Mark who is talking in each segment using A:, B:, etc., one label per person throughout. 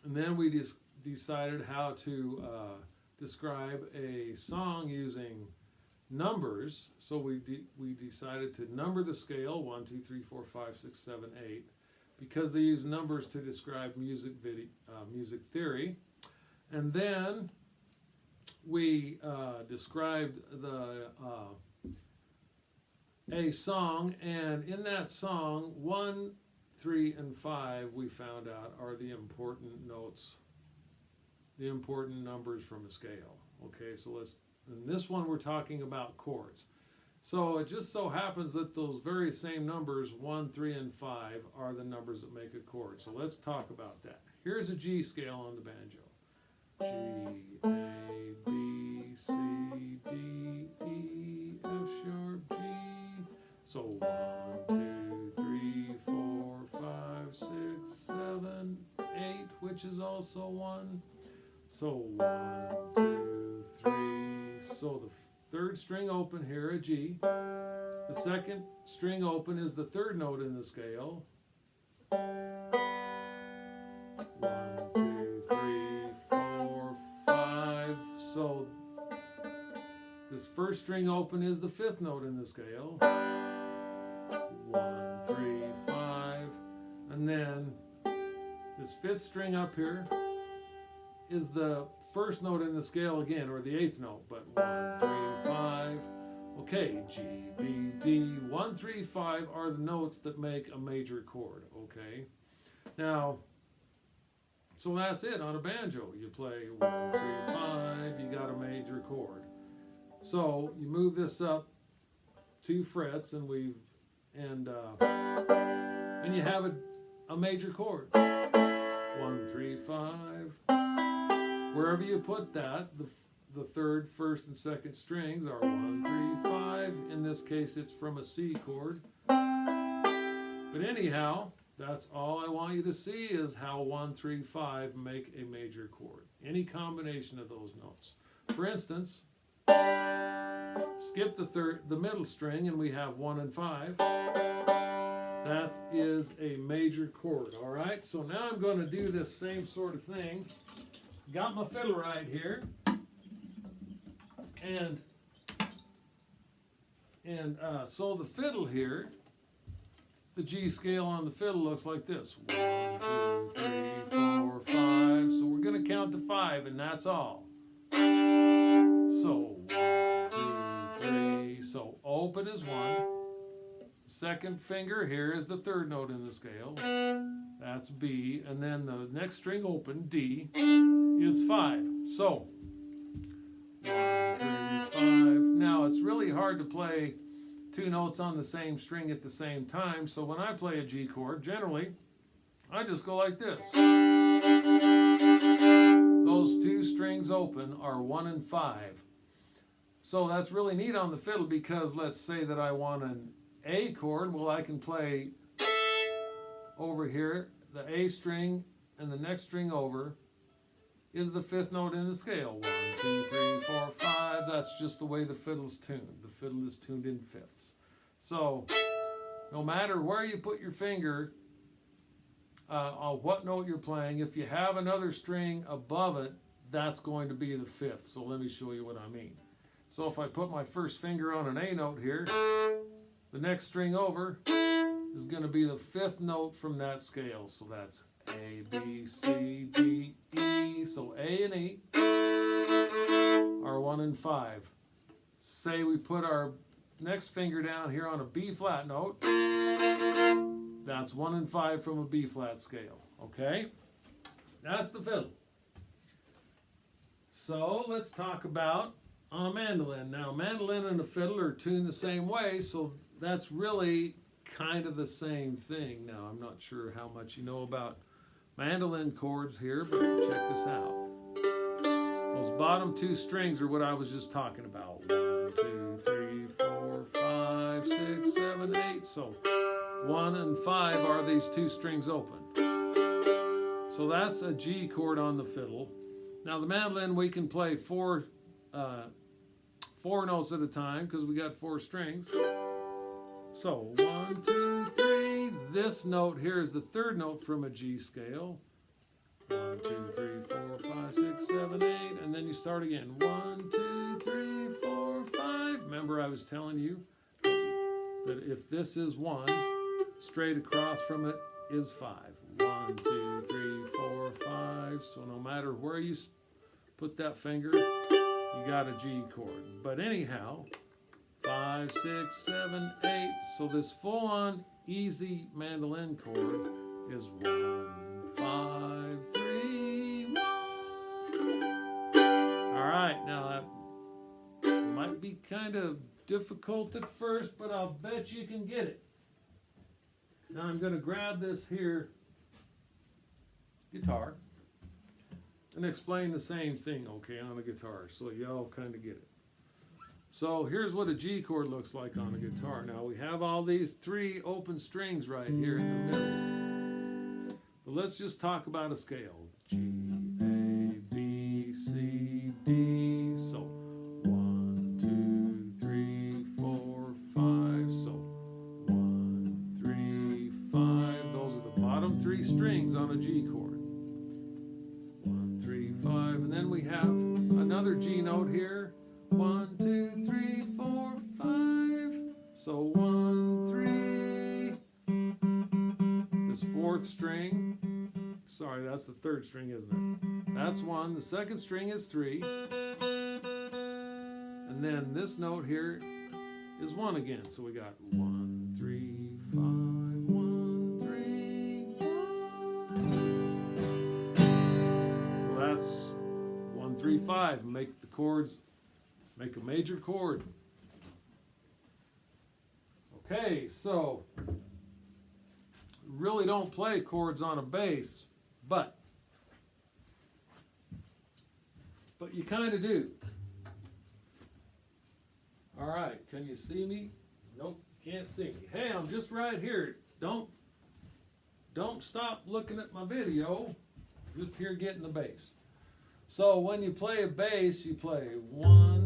A: And then we just decided how to describe a song using numbers. So we decided to number the scale 1, 2, 3, 4, 5, 6, 7, 8, because they use numbers to describe music theory. And then we described a song, and in that song, 1, 3, and 5, we found out are the important notes, the important numbers from a scale. Okay, so in this one we're talking about chords. So it just so happens that those very same numbers, 1, 3, and 5, are the numbers that make a chord. So let's talk about that. Here's a G scale on the banjo. G, A, B, C, D, E, F sharp, G. So 1, 2, 3, 4, 5, 6, 7, 8, which is also 1. So 1, 2, 3. So the third string open here, a G. The second string open is the third note in the scale. 1, 2, 3, 4, 5. So this first string open is the fifth note in the scale. 1, 3, 5. And then this fifth string up here is the first note in the scale again, or the eighth note, but 1, 3, 5. Okay, G, B, D, 1, 3, 5 are the notes that make a major chord, okay? Now, so that's it on a banjo. You play 1, 3, 5, you got a major chord. So you move this up 2 frets, and and you have a major chord. 1, 3, 5. Wherever you put that, the third, first, and second strings are 1, 3, 5. In this case, it's from a C chord. But anyhow, that's all I want you to see is how 1, 3, 5 make a major chord. Any combination of those notes. For instance, skip the middle string and we have 1 and 5. That is a major chord, all right? So now I'm going to do this same sort of thing. Got my fiddle right here, and so the fiddle here, the G scale on the fiddle looks like this. 1, 2, 3, 4, 5. So we're going to count to 5, and that's all. So 1, 2, 3. So open is 1. Second finger here is the third note in the scale. That's B, and then the next string open, D, is 5. So 1, 3, 5. Now it's really hard to play 2 notes on the same string at the same time, so when I play a G chord, generally I just go like this. Those 2 strings open are 1 and 5. So that's really neat on the fiddle, because let's say that I want an A chord. Well, I can play over here the A string, and the next string over is the 5th note in the scale. 1, 2, 3, 4, 5. That's just the way the fiddle's tuned. The fiddle is tuned in fifths. So no matter where you put your finger on what note you're playing, if you have another string above it, that's going to be the 5th. So let me show you what I mean. So if I put my first finger on an A note here, the next string over is going to be the 5th note from that scale. So that's A, B, C, D, E. So A and E are 1 and 5. Say we put our next finger down here on a B flat note. That's 1 and 5 from a B flat scale. Okay? That's the fiddle. So let's talk about on a mandolin. Now, mandolin and a fiddle are tuned the same way, so that's really kind of the same thing. Now, I'm not sure how much you know about mandolin chords here, but check this out. Those bottom 2 strings are what I was just talking about. 1, 2, 3, 4, 5, 6, 7, 8. So 1 and 5 are these 2 strings open. So that's a G chord on the fiddle. Now the mandolin, we can play 4 notes at a time because we got 4 strings. So 1, 2, 3. This note here is the 3rd note from a G scale. 1, 2, 3, 4, 5, 6, 7, 8, and then you start again. 1, 2, 3, 4, 5. Remember I was telling you that if this is 1, straight across from it is 5. 1, 2, 3, 4, 5. So no matter where you put that finger, you got a G chord. But anyhow, 5, 6, 7, 8. So this full-on easy mandolin chord is 1, 5, 3, 1. All right, now that might be kind of difficult at first, but I'll bet you can get it. Now I'm going to grab this here guitar and explain the same thing, okay, on a guitar, so y'all kind of get it. So here's what a G chord looks like on a guitar. Now we have all these 3 open strings right here in the middle. But let's just talk about a scale. G, A, B, C, D. So 1, 2, 3, 4, 5. So 1, 3, 5. Those are the bottom 3 strings on a G chord. 1, 3, 5. And then we have another G note here. 1, 2, 3, 4, 5. So 1, 3. This 4th string. Sorry, that's the 3rd string, isn't it? That's 1. The 2nd string is 3. And then this note here is 1 again. So we got 1, 3, 5, 1, 3, 5. So that's 1, 3, 5. Make the chords. Make a major chord. Okay, so really don't play chords on a bass, but you kind of do. All right, can you see me? Nope, can't see me. Hey, I'm just right here. Don't stop looking at my video. Just here getting the bass. So when you play a bass, you play 1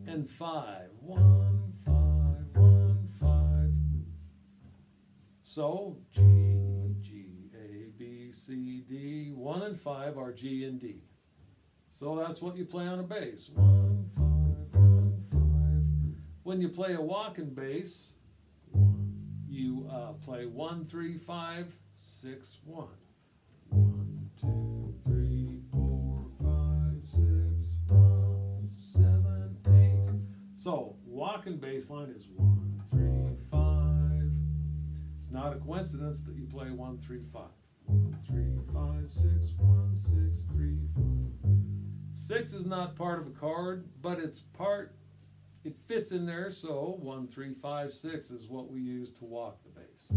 A: and 5. 1, 5, 1, 5. So G, G, A, B, C, D. 1 and 5 are G and D. So that's what you play on a bass. 1, 5, 1, 5. When you play a walking bass, you play 1, 3, 5, 6, 1. 1, 2, 3, 4, 5, 6, 1, 7, 8. So walking bass line is 1, 3, 5. It's not a coincidence that you play 1, 3, 5. 1, 3, 5, 6, 1, 6, 3, 5. 6 is not part of a chord, but it fits in there, so 1, 3, 5, 6 is what we use to walk the bass.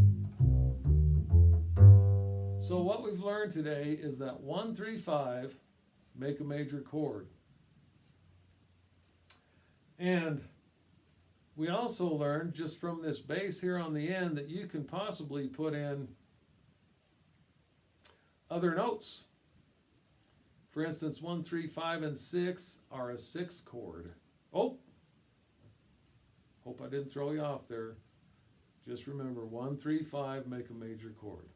A: So what we've learned today is that 1, 3, 5 make a major chord. And we also learned just from this bass here on the end that you can possibly put in other notes. For instance, 1, 3, 5, and 6 are a 6 chord. Oh, hope I didn't throw you off there. Just remember, 1, 3, 5 make a major chord.